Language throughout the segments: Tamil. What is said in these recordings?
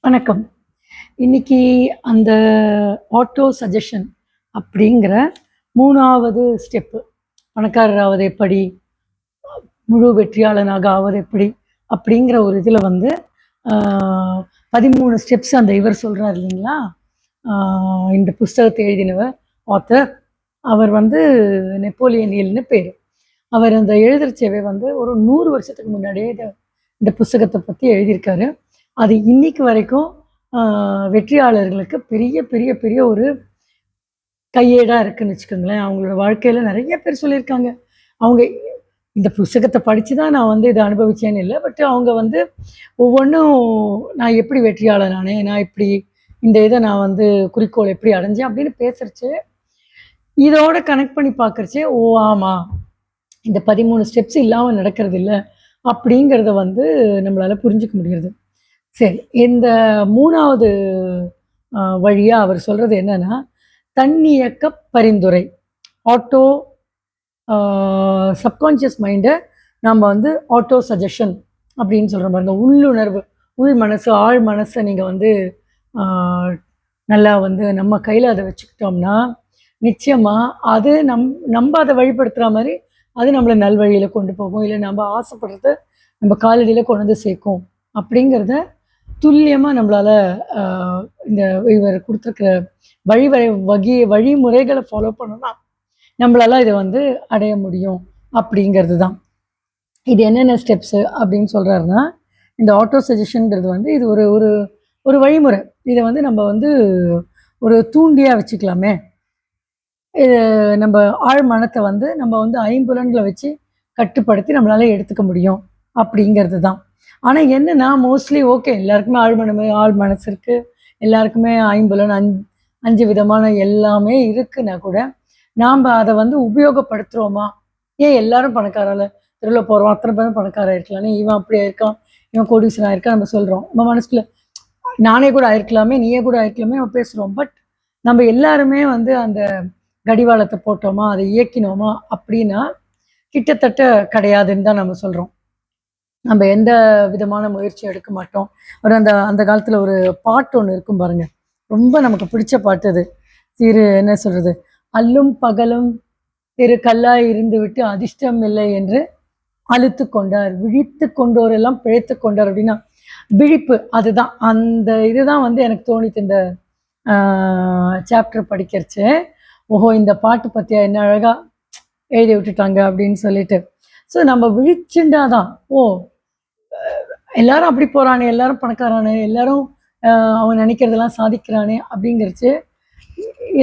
வணக்கம். இன்னைக்கு அந்த ஆட்டோ சஜஷன் அப்படிங்கிற 3வது ஸ்டெப்பு. பணக்காரர் ஆவது எப்படி? முழு வெற்றியாளனாக ஆவது எப்படி? அப்படிங்கிற ஒரு இதில வந்து ஆ 13 ஸ்டெப்ஸ் அந்த இவர் சொல்றார் இல்லைங்களா? ஆ இந்த புஸ்தகத்த எழுதினவர் ஆத்தர். அவர் வந்து நெப்போலியன் ஹில்னு பேரு. அவர் அந்த எழுதுறச்சவே வந்து ஒரு 100 வருஷத்துக்கு முன்னாடியே இந்த புஸ்தகத்த பத்தி எழுதியிருக்காரு. அது இன்னைக்கு வரைக்கும் ஆ வெற்றியாளர்களுக்கு பெரிய, பெரிய, பெரிய ஒரு கையேடா இருக்குன்னு வச்சுக்கோங்களேன். அவங்களோட வாழ்க்கையில நெறைய பேர் சொல்லியிருக்காங்க. அவங்க இந்த புஸ்தகத்த படிச்சு தான் நான் வந்து இத அனுபவிச்சேன்னு இல்ல. பட் அவங்க வந்து ஒவ்வொன்னும் நான் எப்படி வெற்றியாளன் ஆனேன், நான் இப்படி இந்த இத நான் வந்து குறிக்கோள் எப்படி அடைஞ்சேன் அப்படின்னு பேசுறச்சு, இதோட கனெக்ட் பண்ணி பார்க்கறச்சே, ஓ! ஆமா. இந்த 13 ஸ்டெப்ஸ் இல்லாம நடக்கறதில்ல. அப்படிங்கிறத வந்து நம்மளால புரிஞ்சுக்க முடியுது. சரி. இந்த 3வது வழியா அவர் சொல்றது என்னன்னா, தன்னியக்க பரிந்துரை. ஆட்டோ ஆ சப்கான்ஷியஸ் மைண்ட நம்ம வந்து ஆட்டோ சஜஷன் அப்படின்னு சொல்றோம் பாருங்க. உள்ளுணர்வு, உள் மனசு, ஆழ் மனச நீங்க வந்து ஆ நல்லா வந்து நம்ம கையில அத வச்சுக்கிட்டோம்னா, நிச்சயமா அது நம்ப அத வழிப்படுத்துற மாரி, அது நம்மள நல்வழியில கொண்டு போகும். இல்ல நம்ப ஆசைப்படுறத நம்ம காலடியில கொண்டு வந்து சேர்க்கும். அப்படிங்கிறத துல்லியமா நம்மளால அ இந்த இவர் குடுத்துருக்கிற வழிமுறைகள ஃபாலோ பண்ணோம்னா, நம்மளால இத வந்து அடைய முடியும் அப்படிங்கிறது தான். இது என்னென்ன ஸ்டெப்ஸு அப்படின்னு சொல்றாருன்னா, இந்த ஆட்டோ சஜஷன்ங்கிறது வந்து இது ஒரு ஒரு ஒரு வழிமுறை. இத வந்து நம்ம வந்து ஒரு தூண்டியா வச்சுக்கலாமே. இது நம்ப ஆழ் மனத்த வந்து நம்ம வந்து ஐம்புலன்கள வச்சு கட்டுப்படுத்தி நம்மளால எடுத்துக்க முடியும் அப்படிங்கிறது தான். ஆனா என்னன்னா, மோஸ்ட்லி ஓகே எல்லாருக்குமே ஆழ் மனசு இருக்கு. எல்லாருக்குமே ஐம்புலன் 5 விதமான எல்லாமே இருக்குன்னா கூட, நாம்ப அத வந்து உபயோகப்படுத்துறோமா? ஏன் எல்லாரும் பணக்காரர்ல தெருவுல போறோம். அத்தன பேரும் பணக்காரன் ஆயிருக்கலாமே. இவன் அப்படி ஆயிருக்கான். இவன் கோடீஸ்வரன் ஆயிருக்கான் நம்ம சொல்றோம். நம்ம மனசுக்குள்ள நானே கூட ஆயிருக்கலாமே, நீயே கூட ஆயிருக்கலாமே நம்ம பேசுறோம். பட் நம்ம எல்லாருமே வந்து அந்த கடிவாளத்த போட்டோமா, அத இயக்கினோமா அப்படின்னா, கிட்டத்தட்ட கிடையாதுன்னு தான் நம்ம சொல்றோம். நம்ம எந்த விதமான முயற்சியும் எடுக்க மாட்டோம். ஒரு அந்த அந்த காலத்துல ஒரு பாட்டு ஒண்ணு இருக்கும் பாருங்க. ரொம்ப நமக்கு பிடிச்ச பாட்டு அது. என்ன சொல்றது? "அல்லும் பகலும் திரு கல்லாய் இருந்துவிட்டு அதிர்ஷ்டம் இல்லை என்று அலுத்துக் கொண்டார். விழித்துக் கொண்டோரெல்லாம் பிழைத்துக் கொண்டார்" அப்படின்னா, விழிப்பு அதுதான். அந்த இதுதான் வந்து எனக்கு தோணித்து இந்த ஆ சாப்டர் படிக்கிறச்சு. ஓஹோ! இந்த பாட்டு பாத்தியா என்ன அழகா எழுதி விட்டுட்டாங்க அப்படின்னு சொல்லிட்டு. ஸோ நம்ம விழிச்சுண்டா தான், ஓ! எல்லாரும் அப்படி போறானே, எல்லாரும் பணக்காரானே, எல்லாரும் அ அவன் நெனைக்கிறதெல்லாம் சாதிக்கிறானே அப்படிங்கிறச்சு,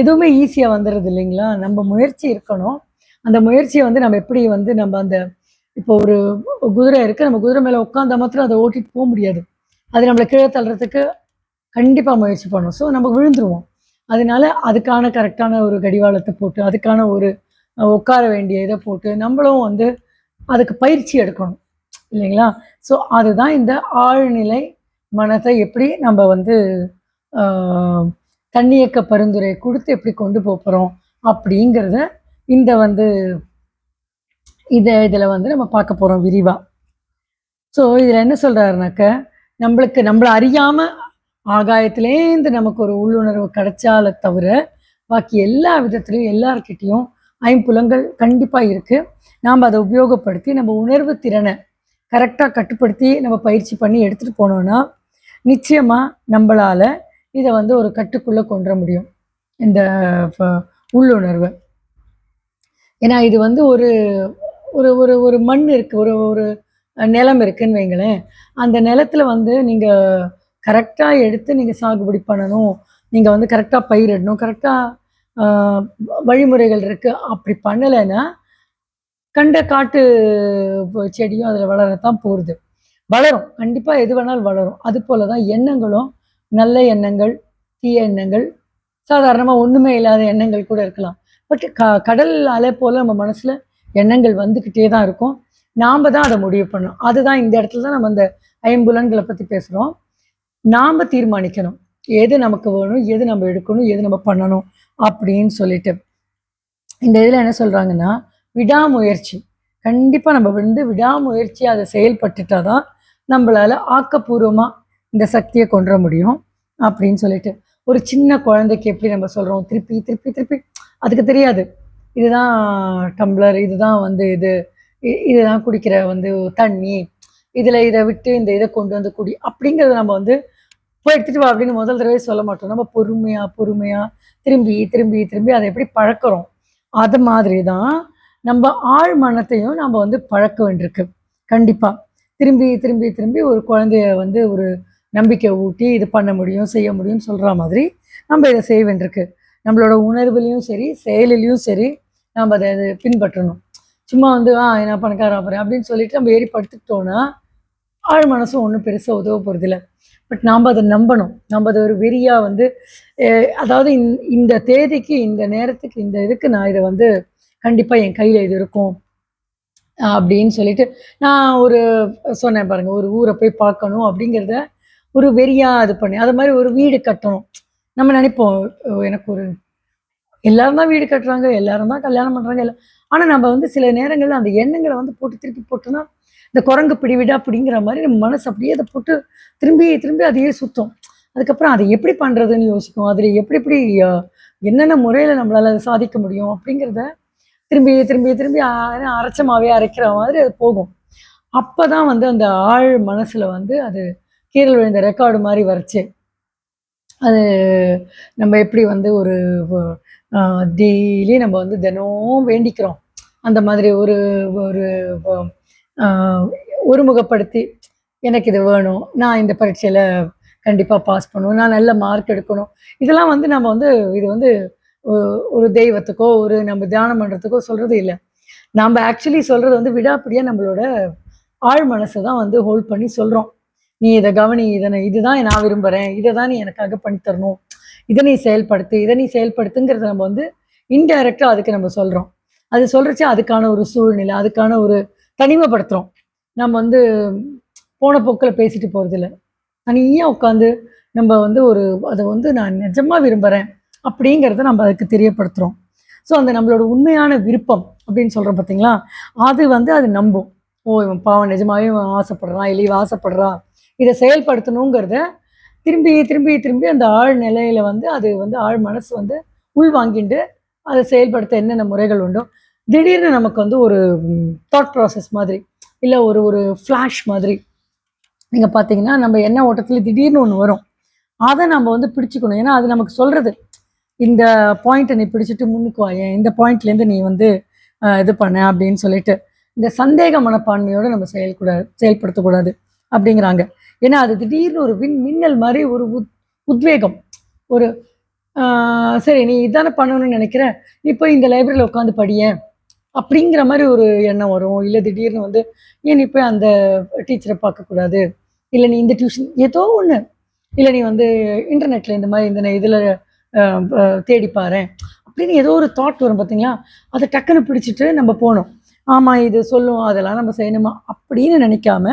எதுவுமே ஈஸியா வந்துர்றது இல்லைங்களா? நம்ம முயற்சி இருக்கணும். அந்த முயற்சிய வந்து நம்ம எப்படி வந்து நம்ம அந்த இப்போ ஒரு குதிரை இருக்கு. நம்ம குதிரை மேல உட்காந்தா மாத்திரம் அத ஓட்டிட்டு முடியாது. அது நம்மள கீழ தள்றதுக்கு கண்டிப்பா முயற்சி பண்ணும். ஸோ நம்ம விழுந்துருவோம். அதனால அதுக்கான கரெக்ட்டான ஒரு கடிவாளத்த போட்டு, அதுக்கான ஒரு உட்கார வேண்டிய இத போட்டு, நம்மளும் வந்து அதுக்கு பயிற்சி எடுக்கணும். இல்லைங்களா? ஸோ அதுதான் இந்த ஆழ்நிலை மனத எப்படி நம்ம வந்து ஆ தன்னியக்க பரிந்துரை குடுத்து எப்படி கொண்டு போறோம் அப்படிங்கிறத இந்த வந்து இதுல வந்து நம்ம பார்க்க போறோம் விரிவா. ஸோ இதுல என்ன சொல்றாருனாக்க, நம்மள அறியாம ஆகாயத்திலேருந்து நமக்கு ஒரு உள்ளுணர்வு கிடைச்சால தவிர, பாக்கி எல்லா விதத்திலயும் எல்லார்கிட்டயும் ஐம்புலன்கள் கண்டிப்பா இருக்கு. நாம அத உபயோகப்படுத்தி நம்ம உணர்வு திறன கரெக்ட்டா கட்டுப்படுத்தி நம்ம பயிற்சி பண்ணி எடுத்துட்டு போனோம்னா, நிச்சயமா நம்பளால இத வந்து ஒரு கட்டுக்குள்ள கொண்டுற முடியும். இந்த ஃப உள்ளுணர்வ. ஏன்னா இது வந்து ஒரு ஒரு ஒரு ஒரு மண் இருக்கு. ஒரு ஒரு நிலம் இருக்குன்னு வைங்களேன். அந்த நிலத்துல வந்து நீங்க கரெக்ட்டா எடுத்து நீங்க சாகுபடி பண்ணணும். நீங்க வந்து கரெக்ட்டா பயிரிடணும். கரெக்ட்டா ஆ வழிமுறைகள் இருக்கு. அப்படி பண்ணலைன்னா, கண்ட காட்டு செடியும் அதுல வளரத்தான் போகுது. வளரும். கண்டிப்பா எது வேணாலும் வளரும். அதுபோல தான் எண்ணங்களும், நல்ல எண்ணங்கள், தீய எண்ணங்கள், சாதாரணமா ஒண்ணுமே இல்லாத எண்ணங்கள் கூட இருக்கலாம். பட் கடல் அலை போல நம்ம மனசுல எண்ணங்கள் வந்துகிட்டே தான் இருக்கும். நாம தான் அத முடிவு பண்ணணும். அதுதான் இந்த இடத்துல தான் நம்ம அந்த ஐம்புலன்கள பத்தி பேசுறோம். நாம தீர்மானிக்கணும். எது நமக்கு வேணும், எது நம்ம எடுக்கணும், எது நம்ம பண்ணணும் அப்படின்னு சொல்லிட்டு. இந்த இதுல என்ன சொல்றாங்கன்னா, விடாமுயற்சி. கண்டிப்பா நம்ம வந்து விடாமுயற்சியா அத செயல்பட்டுட்டா தான், நம்பளால ஆக்கப்பூர்வமா இந்த சக்தியை கொண்டு வர முடியும் அப்படின்னு சொல்லிட்டு. ஒரு சின்ன குழந்தைக்கு எப்படி நம்ம சொல்கிறோம், திருப்பி திருப்பி திருப்பி அதுக்கு தெரியாது. இதுதான் டம்ளர், இதுதான் வந்து இதுதான் குடிக்கிற வந்து தண்ணி, இதில் இதை விட்டு இந்த இதை கொண்டு வந்து குடி அப்படிங்கிறத நம்ம வந்து போய் எடுத்துட்டு வா அப்படின்னு முதல் தடவை சொல்ல மாட்டோம். நம்ம பொறுமையா, பொறுமையா திரும்பி, திரும்பி, திரும்பி அதை எப்படி பழக்கிறோம். அது மாதிரி தான் நம்ம ஆழ் மனத்தையும் நம்ம வந்து பழக்க வேண்டியிருக்கு. கண்டிப்பா. திரும்பி, திரும்பி, திரும்பி ஒரு குழந்தைய வந்து ஒரு நம்பிக்கை ஊட்டி, இது பண்ண முடியும், செய்ய முடியும்னு சொல்ற மாதிரி நம்ம இத செய்ய வேண்டியிருக்கு. நம்மளோட உணர்வுலயும் சரி, செயலிலயும் சரி, நம்ம அத அது பின்பற்றணும். சும்மா வந்து, நான் பணக்காரன் ஆகுறேன் அப்படின்னு சொல்லிட்டு நம்ம ஏறி படுத்துக்கிட்டோம்னா, ஆழ் மனசும் ஒண்ணும் பெருசா உதவ போறதில்ல. பட் நாம அத நம்பணும். நம்ம அத ஒரு வெறியா வந்து அதாவது இந்த தேதிக்கு, இந்த நேரத்துக்கு, இந்த இதுக்கு நான் இத வந்து கண்டிப்பா என் கையில இது இருக்கும். அப்படின்னு சொல்லிட்டு, நான் ஒரு சொன்னேன் பாருங்க, ஒரு ஊர போய் பார்க்கணும் அப்படிங்கிறத ஒரு வெறியா இது பண்ணேன். அது மாரி ஒரு வீடு கட்டணும். நம்ம நெனைப்போம், எனக்கு ஒரு எல்லாரும் தான் வீடு கட்டுறாங்க, எல்லாரும் தான் கல்யாணம் பண்றாங்க. ஆனா நம்ம வந்து சில நேரங்கள்ல அந்த எண்ணங்கள வந்து போட்டு திருப்பி போட்டோம்னா, இந்த குரங்கு பிடி விடா பிடிங்கிற மாரி நம்ம மனசு அப்படியே அத போட்டு திரும்பி திரும்பி அதையே சுத்தும். அதுக்கப்புறம் அத எப்படி பண்றதுன்னு யோசிக்கும். அதுல எப்படி எப்படி அ என்னென்ன முறையில நம்மளால அத சாதிக்க முடியும் அப்படிங்கிறத திரும்பி திரும்பி திரும்பி அரைச்ச மாவே அரைக்கிற மாதிரி அது போகும். அப்பதான் வந்து அந்த ஆழ் மனசுல வந்து அது கீறல் விழுந்த ரெக்கார்டு மாரி வரைச்சு, அது நம்ம எப்படி வந்து ஒரு வ அ டெய்லி நம்ம வந்து தினம் வேண்டிக்கிறோம். அந்த மாதிரி ஒரு ஒரு வ அ ஒருமுகப்படுத்தி, எனக்கு இது வேணும். நான் இந்த பரீட்சையில கண்டிப்பா பாஸ் பண்ணணும். நான் நல்ல மார்க் எடுக்கணும். இதெல்லாம் வந்து நம்ம வந்து இது வந்து ஒ ஒரு தெய்வத்துக்கோ, ஒரு நம்ம தியானம் பண்றதுக்கோ சொல்றது இல்ல. நாம ஆக்சுவலி சொல்றது வந்து விடாப்பிடியா நம்மளோட ஆழ் மனச தான் வந்து ஹோல்ட் பண்ணி சொல்றோம். "நீ இத கவனி. இதுதான் நான் விரும்புறேன். இத தான் நீ எனக்காக பண்ணி தரணும். இத நீ செயல்படுத்து. இத நீ செயல்படுத்துங்கிறத நம்ம வந்து இன்டைரக்ட்டா அதுக்கு நம்ம சொல்றோம். அது சொல்றச்ச அதுக்கான ஒரு சூழ்நிலை, அதுக்கான ஒரு தனிமைப்படுத்துறோம். நம்ம வந்து போன போக்குல பேசிட்டு போறதில்ல. தனியா உட்காந்து நம்ம வந்து அத வந்து நான் நிஜமா விரும்புறேன். அப்படிங்கிறத நம்ம அதுக்கு தெரியப்படுத்துறோம். ஸோ, அந்த நம்மளோட உண்மையான விருப்பம் அப்படின்னு சொல்றோம் பார்த்தீங்களா? அது வந்து அது நம்பும். ஓ! இவன் பாவம் நிஜமாவே இவன் ஆசைப்படுறான், இல்ல இவ ஆசைப்படுறா. இத செயல்படுத்தணுங்கிறத திரும்பி, திரும்பி, திரும்பி அந்த ஆழ் நிலையில வந்து அது வந்து ஆழ் மனசு வந்து உள்வாங்கிண்டு, அத செயல்படுத்த என்னென்ன முறைகள் உண்டோ, திடீர்னு நமக்கு வந்து ஒரு தாட் ப்ராசஸ் மாதிரி, இல்ல ஒரு ஒரு ஃப்ளாஷ் மாதிரி நீங்க பார்த்தீங்கன்னா, நம்ம எண்ண ஓட்டத்துல திடீர்னு ஒண்ணு வரும். அத நம்ம வந்து பிடிச்சுக்கணும். ஏன்னா, அது நமக்கு சொல்றது. இந்த பாயிண்ட்ட நீ பிடிச்சுட்டு முன்னுக்கு வாயேன். இந்த பாயிண்ட்லேருந்து நீ வந்து இது பண்ணு அப்படின்னு சொல்லிட்டு. இந்த சந்தேக மனப்பான்மையோட நம்ம செயல்படுத்தக்கூடாது அப்படிங்கிறாங்க. ஏன்னா, அது திடீர்னு ஒரு மின்னல் மாரி ஒரு உத்வேகம். ஒரு ஆ சரி நீ இதானே பண்ணணும்னு நெனைக்கிற, நீ போய் இந்த லைப்ரரில உட்காந்து படியேன். அப்படிங்கிற மாரி ஒரு எண்ணம் வரும். இல்ல திடீர்னு வந்து, ஏன் நீ போய் அந்த டீச்சர பார்க்கக்கூடாது? இல்ல நீ இந்த டியூஷன் ஏதோ ஒண்ணு. இல்ல நீ வந்து இன்டர்நெட்ல இந்த மாரி இந்த இதுல அ ப தேடி பாரேன். அப்படின்னு ஏதோ ஒரு தாட் வரும் பார்த்தீங்களா? அத டக்குனு பிடிச்சுட்டு நம்ம போணும். ஆமா இது சொல்லும், அதெல்லாம் நம்ம செய்யணுமா? அப்படின்னு நினைக்காம,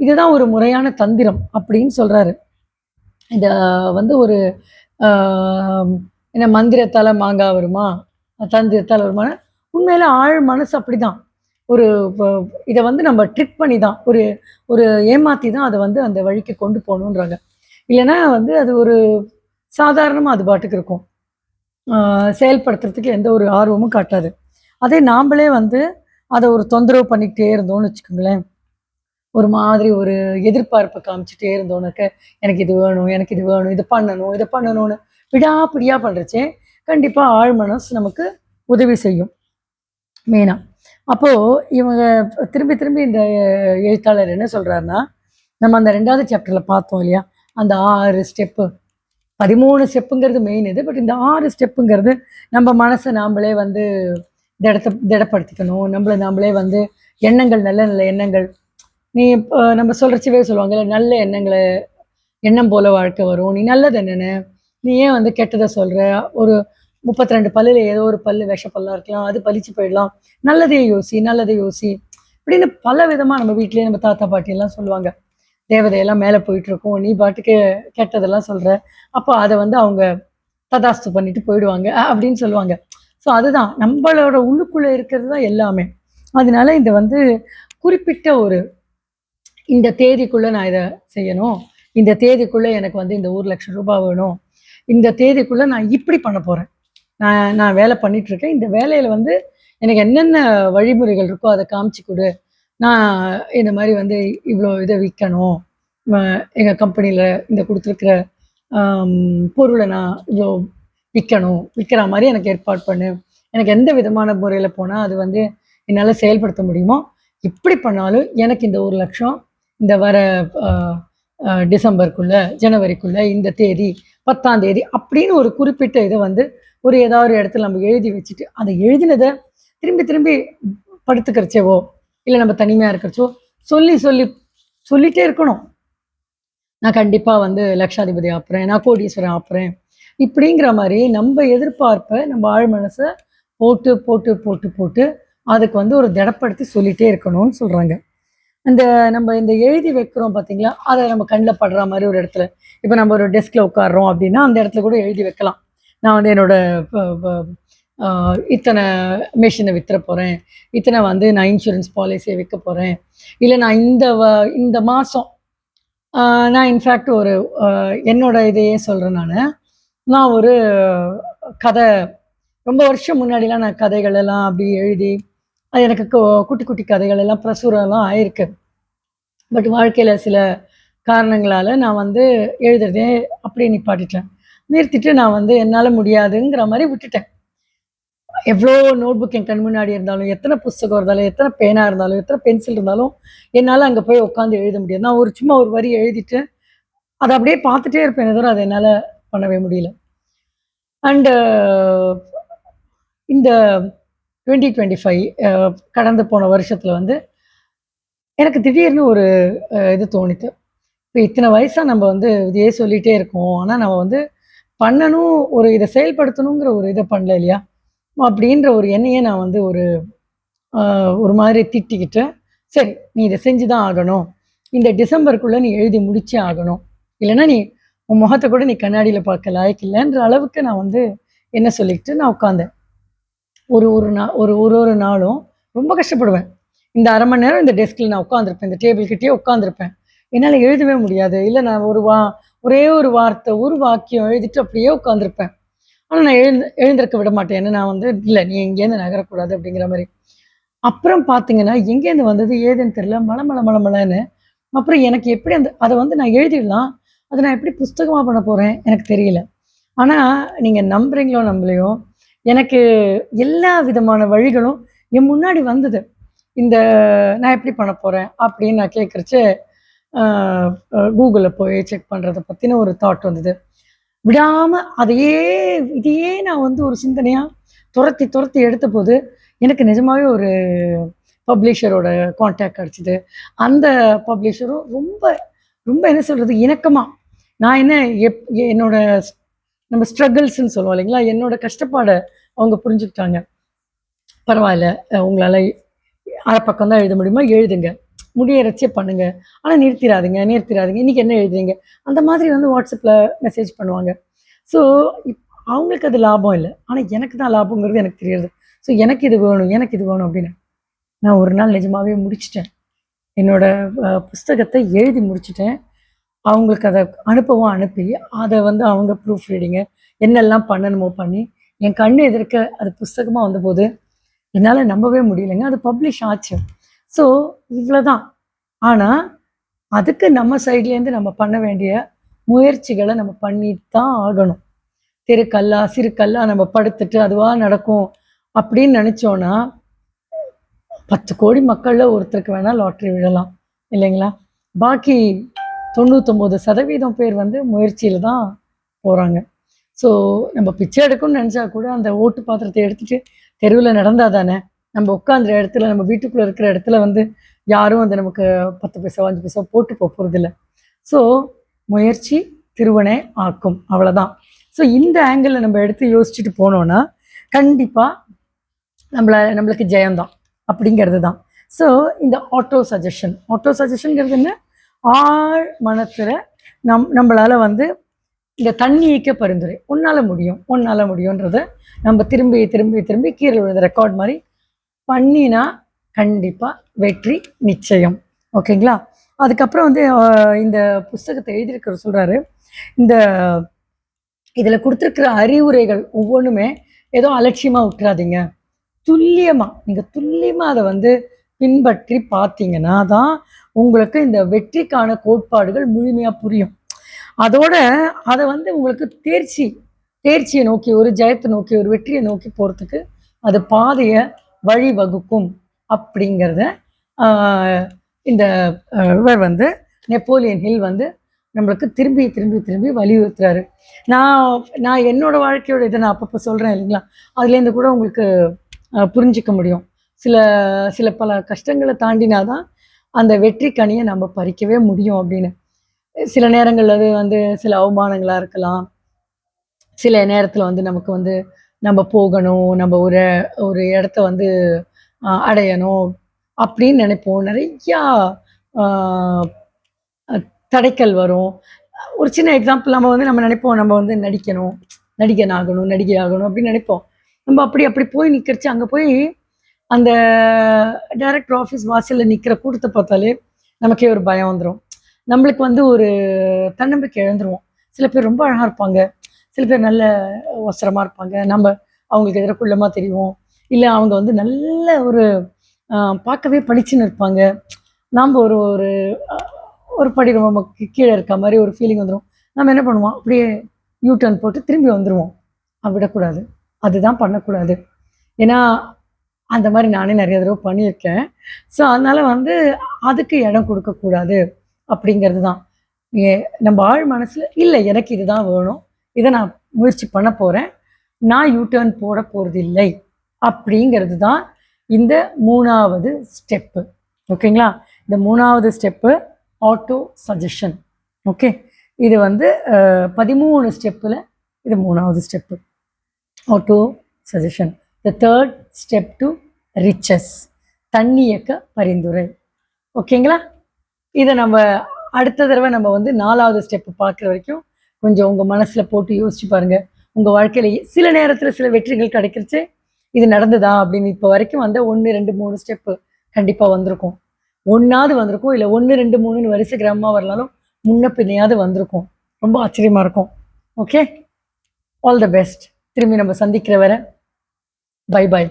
இதுதான் ஒரு முறையான தந்திரம் அப்படின்னு சொல்றாரு. இத வந்து ஒரு ஆ என்ன மந்திரத்தால மாங்கா வருமா? தந்திரத்தால வருமானா, உண்மையில ஆழ் மனசு அப்படிதான். ஒரு வ இத வந்து நம்ம ட்ரிக் பண்ணி தான், ஒரு ஒரு ஏமாத்தி தான் அத வந்து அந்த வழிக்கு கொண்டு போணுன்றாங்க. இல்லன்னா வந்து அது ஒரு சாதாரணமா அது பாட்டுக்கு இருக்கும். ஆ செயல்படுத்துறதுக்கு எந்த ஒரு ஆர்வமும் காட்டாது. அதே நாம்பளே வந்து அத ஒரு தொந்தரவு பண்ணிக்கிட்டே இருந்தோம்னு வச்சுக்கோங்களேன், ஒரு மாதிரி ஒரு எதிர்பார்ப்ப காமிச்சுட்டே இருந்தோம்னாக்க, எனக்கு இது வேணும், எனக்கு இது வேணும், இது பண்ணணும், இத பண்ணணும்னு விடாப்பிடியா பண்றச்சே, கண்டிப்பா ஆழ் மனசு நமக்கு உதவி செய்யும். மெயினா. அப்போ இவங்க திரும்பி திரும்பி இந்த எழுத்தாளர் என்ன சொல்றாருன்னா, நம்ம அந்த 2வது சாப்டர்ல பார்த்தோம் இல்லையா? அந்த 6 ஸ்டெப்பு. 13 ஸ்டெப்புங்கிறது மெயின் இது. பட் இந்த 6 ஸ்டெப்புங்கிறது நம்ம மனச நாமளே வந்து திடப்படுத்திக்கணும். நம்மள நாமளே வந்து எண்ணங்கள் நல்ல நல்ல எண்ணங்கள். நீ இப்ப நம்ம சொல்றச்சவே சொல்லுவாங்கல்ல, நல்ல எண்ணங்கள எண்ணம் போல வாழ்க்கை வரும். நீ நல்லது நென. நீ ஏன் வந்து கெட்டத சொல்ற? ஒரு 32 பல்லுல ஏதோ ஒரு பல்லு விஷ பல்லா இருக்கலாம். அது பலிச்சு போயிடலாம். நல்லதே யோசி, நல்லத யோசி. இப்படின்னு பல விதமா நம்ம வீட்லயே நம்ம தாத்தா, பாட்டி எல்லாம் சொல்லுவாங்க. தேவதையெல்லாம் மேல போயிட்டுருக்கும். நீ பாட்டுக்கு கெட்டதெல்லாம் சொல்ற. அப்ப அத வந்து அவங்க ததாஸ்து பண்ணிட்டு போயிடுவாங்க. அப்படின்னு சொல்லுவாங்க. ஸோ அதுதான். நம்பளோட உள்ளுக்குள்ள இருக்கிறது தான் எல்லாமே. அதனால இந்த வந்து குறிப்பிட்ட ஒரு இந்த தேதிக்குள்ள நான் இத செய்யணும். இந்த தேதிக்குள்ளே எனக்கு வந்து இந்த 1,00,000 ரூபாய் வேணும், இந்த தேதிக்குள்ளே நான் இப்படி பண்ண போகிறேன், நான் வேலை பண்ணிகிட்ருக்கேன், இந்த வேலையில் வந்து எனக்கு என்னென்ன வழிமுறைகள் இருக்கோ அதை காமிச்சு கொடு, நான் இந்த மாதிரி வந்து இவ்வளோ இதை விற்கணும், எங்கள் கம்பெனியில் இந்த கொடுத்துருக்குற பொருளை நான் இவ்வளோ விற்கணும், விற்கிற மாதிரி எனக்கு ஏற்பாடு பண்ணு, எனக்கு எந்த விதமான முறையில் போனால் அது வந்து என்னால் செயல்படுத்த முடியுமோ, எப்படி பண்ணாலும் எனக்கு இந்த 1,00,000 இந்த வர டிசம்பருக்குள்ள, ஜனவரிக்குள்ள, இந்த தேதி 10ஆம் தேதி அப்படின்னு ஒரு குறிப்பிட்ட இதை வந்து ஒரு ஏதாவது ஒரு இடத்துல நம்ம எழுதி வச்சுட்டு, அதை எழுதினதை திரும்பி திரும்பி படுத்துக்கிறச்சேவோ, இல்லை நம்ம தனிமையாக இருக்கிறச்சோ சொல்லிட்டே இருக்கணும். நான் கண்டிப்பாக வந்து லட்சாதிபதி ஆப்புறேன், நான் கோடீஸ்வரன் ஆப்புறேன், இப்படிங்கிற மாதிரி நம்ம எதிர்பார்ப்பை நம்ம ஆழ் மனசை போட்டு போட்டு போட்டு போட்டு அதுக்கு வந்து ஒரு திடப்படுத்தி சொல்லிகிட்டே இருக்கணும்னு சொல்கிறாங்க. நம்ம இந்த எழுதி வைக்கிறோம் பார்த்தீங்களா, அதை நம்ம கண்ணில் படுற மாதிரி ஒரு இடத்துல, இப்போ நம்ம ஒரு டெஸ்கில் உட்காடுறோம் அப்படின்னா அந்த இடத்துல கூட எழுதி வைக்கலாம். நான் வந்து என்னோட இத்தனை மிஷினை விற்றுற போகிறேன், இத்தனை வந்து நான் இன்சூரன்ஸ் பாலிசியை விற்க போகிறேன், இல்லை நான் இந்த மாதம் நான் இன்ஃபேக்ட் ஒரு என்னோட இதையே சொல்கிறேன். நான் ஒரு கதை ரொம்ப வருஷம் முன்னாடிலாம் நான் கதைகள் எல்லாம் அப்படி எழுதி அது எனக்கு குட்டி குட்டி கதைகள் எல்லாம் பிரசுரம்லாம் ஆயிருக்கு. பட் வாழ்க்கையில் சில காரணங்களால் நான் வந்து எழுதுறதே அப்படியே நிறுத்திட்டு நான் வந்து என்னால் முடியாதுங்கிற மாதிரி விட்டுட்டேன். எவ்வளோ நோட் புக் என் கண் முன்னாடி இருந்தாலும், எத்தனை புஸ்தகம் இருந்தாலும், எத்தனை பேனா இருந்தாலும், எத்தனை பென்சில் இருந்தாலும் என்னால் அங்கே போய் உட்காந்து எழுத முடியாது. நான் சும்மா ஒரு வரி எழுதிட்டு அதை அப்படியே பார்த்துட்டே இருப்பேன், தவிர அதை என்னால் பண்ணவே முடியல. அண்டு இந்த 2025 கடந்து போன வருஷத்தில் வந்து எனக்கு திடீர்னு ஒரு இது தோணித்து. இப்போ இத்தனை வயசாக நம்ம வந்து இதையே சொல்லிகிட்டே இருக்கோம், ஆனால் நம்ம வந்து பண்ணணும், ஒரு இதை செயல்படுத்தணுங்கிற ஒரு இதை பண்ணல இல்லையா, அப்படின்ற ஒரு எண்ணையை நான் வந்து ஒரு மாதிரி திட்டிக்கிட்டு, சரி நீ இதை செஞ்சு தான் ஆகணும், இந்த டிசம்பருக்குள்ளே நீ எழுதி முடிச்சே ஆகணும், இல்லைன்னா நீ உன் முகத்தை கூட நீ கண்ணாடியில் பார்க்க லாய்க்கு இல்லைன்ற அளவுக்கு நான் வந்து என்ன சொல்லிக்கிட்டு நான் உட்காந்தேன். ஒரு நாளும் ரொம்ப கஷ்டப்படுவேன். இந்த 1/2 மணி நேரம் இந்த டெஸ்கில் நான் உட்காந்துருப்பேன், இந்த டேபிள் கிட்டேயே உட்காந்துருப்பேன், என்னால் எழுதவே முடியாது. இல்லை நான் ஒரே ஒரு வார்த்தை, ஒரு வாக்கியம் எழுதிட்டு அப்படியே உட்காந்துருப்பேன். ஆனால் நான் எழுந்திருக்க விட மாட்டேன். ஏன்னா நான் வந்து இல்லை நீ எங்கேருந்து நகரக்கூடாது அப்படிங்கிற மாதிரி. அப்புறம் பார்த்தீங்கன்னா எங்கேருந்து வந்தது ஏதுன்னு தெரியல, மலன்னு. அப்புறம் எனக்கு எப்படி அதை வந்து நான் எழுதிடலாம், அதை நான் எப்படி புஸ்தகமாக பண்ண போகிறேன் எனக்கு தெரியல. ஆனால் நீங்கள் நம்புறீங்களோ நம்பலையோ, எனக்கு எல்லா விதமான வழிகளும் என் முன்னாடி வந்தது. நான் எப்படி பண்ண போகிறேன் அப்படின்னு நான் கேட்குறச்சு கூகுளில் போய் செக் பண்ணுறதை பற்றின ஒரு தாட் வந்தது. விடாமல் இதையே நான் வந்து ஒரு சிந்தனையாக துரத்தி எடுத்த போது எனக்கு நிஜமாகவே ஒரு பப்ளிஷரோட கான்டாக்ட் கிடச்சிது. அந்த பப்ளிஷரும் ரொம்ப ரொம்ப என்ன சொல்கிறது, இணக்கமாக நான் என்னோட நம்ம ஸ்ட்ரகிள்ஸ்ன்னு சொல்லுவோம் இல்லைங்களா, என்னோட கஷ்டப்பாடை அவங்க புரிஞ்சுக்கிட்டாங்க. பரவாயில்ல, உங்களால் அரை பக்கம் தான் எழுத முடியுமா, எழுதுங்க, முடியறச்சே பண்ணுங்க, ஆனால் நிறுத்திடாதீங்க, இன்றைக்கி என்ன எழுதுறீங்க, அந்த மாதிரி வந்து வாட்ஸ்அப்பில் மெசேஜ் பண்ணுவாங்க. ஸோ அவங்களுக்கு அது லாபம் இல்லை, ஆனால் எனக்கு தான் லாபங்கிறது எனக்கு தெரியாது. ஸோ எனக்கு இது வேணும் அப்படின்னு நான் ஒரு நாள் நிஜமாகவே முடிச்சிட்டேன். என்னோடய புஸ்தகத்தை எழுதி முடிச்சிட்டேன். அவங்களுக்கு அதை அனுப்பி அதை வந்து அவங்க ப்ரூஃப் ரீடிங்கு என்னெல்லாம் பண்ணணுமோ பண்ணி என் கண்ணு எதிர்க்க அது புஸ்தகமாக வந்தபோது என்னால் நம்பவே முடியலைங்க, அது பப்ளிஷ் ஆச்சு. ஸோ இவ்வளோதான். ஆனால் அதுக்கு நம்ம சைட்லேருந்து நம்ம பண்ண வேண்டிய முயற்சிகளை நம்ம பண்ணித்தான் ஆகணும். சிறு கல்லா நம்ம படுத்துட்டு அதுவாக நடக்கும் அப்படின்னு நினச்சோன்னா 10 கோடி மக்களில் ஒருத்தருக்கு வேணால் லாட்ரி விழலாம் இல்லைங்களா. பாக்கி 99% பேர் வந்து முயற்சியில் தான் போகிறாங்க. ஸோ நம்ம பிச்சை எடுக்கணும்னு நினச்சா கூட அந்த ஓட்டு பாத்திரத்தை எடுத்துகிட்டு தெருவில் நடந்தால் தானே, நம்ம உட்காந்துற இடத்துல, நம்ம வீட்டுக்குள்ளே இருக்கிற இடத்துல வந்து யாரும் வந்து நமக்கு 10 பைசா 5 பைசா போட்டு போகிறதில்ல. ஸோ முயற்சி திருவனை ஆக்கும், அவ்வளோதான். ஸோ இந்த ஆங்கிளில் நம்ம எடுத்து யோசிச்சுட்டு போனோன்னா கண்டிப்பாக நம்மளுக்கு ஜெயம்தான் அப்படிங்கிறது தான். ஸோ இந்த ஆட்டோ சஜஷன்ங்கிறது என்ன, ஆழ் மனத்தில் நம்மளால் வந்து இந்த தன்னியக்க பரிந்துரை, உன்னால் முடியுன்றதை நம்ம திரும்பி கீழே விழுந்த ரெக்கார்ட் மாதிரி பண்ணினா கண்டிப்பாக வெற்றி நிச்சயம். ஓகேங்களா. அதுக்கப்புறம் வந்து இந்த புஸ்தகத்தை எழுதியிருக்கிற சொல்கிறாரு, இந்த இதில் கொடுத்துருக்கிற அறிவுரைகள் ஒவ்வொன்றுமே ஏதோ அலட்சியமாக விட்டுறாதீங்க. நீங்கள் துல்லியமாக அதை வந்து பின்பற்றி பார்த்தீங்கன்னா தான் உங்களுக்கு இந்த வெற்றிக்கான கோட்பாடுகள் முழுமையாக புரியும். அதோட அதை வந்து உங்களுக்கு தேர்ச்சியை நோக்கி, ஒரு ஜெயத்தை நோக்கி, ஒரு வெற்றியை நோக்கி போகிறதுக்கு அது பாதையை வழிவகுக்கும் அப்படிங்கிறத இந்த இவர் வந்து நெப்போலியன் ஹில் வந்து நம்மளுக்கு திரும்பி திரும்பி திரும்பி வலியுறுத்துறாரு. நான் என்னோட வாழ்க்கையோட இதை நான் அப்பப்போ சொல்கிறேன் இல்லைங்களா, அதுலேருந்து கூட உங்களுக்கு புரிஞ்சிக்க முடியும். சில சில பல கஷ்டங்களை தாண்டினாதான் அந்த வெற்றி கனியை நம்ம பறிக்கவே முடியும் அப்படின்னு. சில நேரங்கள் அது வந்து சில அவமானங்களாக இருக்கலாம். சில நேரத்தில் வந்து நமக்கு வந்து நம்ம போகணும், நம்ம ஒரு ஒரு இடத்த வந்து அடையணும் அப்படின்னு நினைப்போம். நிறையா தடைக்கல் வரும். ஒரு சின்ன எக்ஸாம்பிள், நம்ம நினைப்போம் நம்ம வந்து நடிகன் ஆகணும், நடிகை ஆகணும் அப்படின்னு நினைப்போம். நம்ம அப்படி போய் நிற்கிறச்சு, அங்கே போய் அந்த டைரக்டர் ஆஃபீஸ் வாசலில் நிற்கிற கூட்டத்தை பார்த்தாலே நமக்கே ஒரு பயம் வந்துடும். நம்மளுக்கு வந்து ஒரு தன்னம்பிக்கை இழந்துருவோம். சில பேர் ரொம்ப அழகாக இருப்பாங்க, சில பேர் நல்ல ஒசரமாக இருப்பாங்க, நம்ம அவங்களுக்கு எதிராக குள்ளமாக தெரியும். இல்லை அவங்க வந்து நல்ல ஒரு பார்க்கவே பளிச்சுன்னு இருப்பாங்க. நாம் ஒரு ஒரு ஒரு படி ரொம்ப கீழே இருக்க மாதிரி ஒரு ஃபீலிங் வந்துடும். நம்ம என்ன பண்ணுவோம், அப்படியே யூ டர்ன் போட்டு திரும்பி வந்துடுவோம். விடக்கூடாது, அதுதான் பண்ணக்கூடாது. ஏன்னா அந்த மாதிரி நானே நிறைய தடவை பண்ணியிருக்கேன். ஸோ அதனால் வந்து அதுக்கு இடம் கொடுக்கக்கூடாது அப்படிங்கிறது தான். நம்ம ஆழ் மனசில் இல்லை, எனக்கு இதுதான் வேணும், இதை நான் முயற்சி பண்ண போகிறேன், நான் யூ டர்ன் போட போகிறதில்லை அப்படிங்கிறது தான் இந்த 3வது ஸ்டெப்பு. ஓகேங்களா? இந்த 3வது ஸ்டெப்பு ஆட்டோ சஜஷன். ஓகே, இது வந்து 13 ஸ்டெப்பில் இது 3வது step auto suggestion. The third step to riches, தன்னியக்க பரிந்துரை. ஓகேங்களா? இதை நம்ம அடுத்த தடவை நம்ம வந்து 4வது ஸ்டெப்பு பார்க்குற வரைக்கும் கொஞ்சம் உங்கள் மனசில் போட்டு யோசிச்சு பாருங்கள். உங்கள் வாழ்க்கையில் சில நேரத்தில் சில வெற்றிகள் கிடைக்கிறச்சு, இது நடந்ததா அப்படின்னு. இப்போ வரைக்கும் வந்த 1, 2, 3 ஸ்டெப்பு கண்டிப்பாக வந்திருக்கும். 1வது வந்திருக்கும், இல்லை 1, 2, 3ன்னு வரிசை கிரமமாக வரலாலும் முன்ன பின்னையாவது வந்திருக்கும். ரொம்ப ஆச்சரியமாக இருக்கும். Okay, all the best. திரும்பி நம்ம சந்திக்கிற வரை பை பாய்.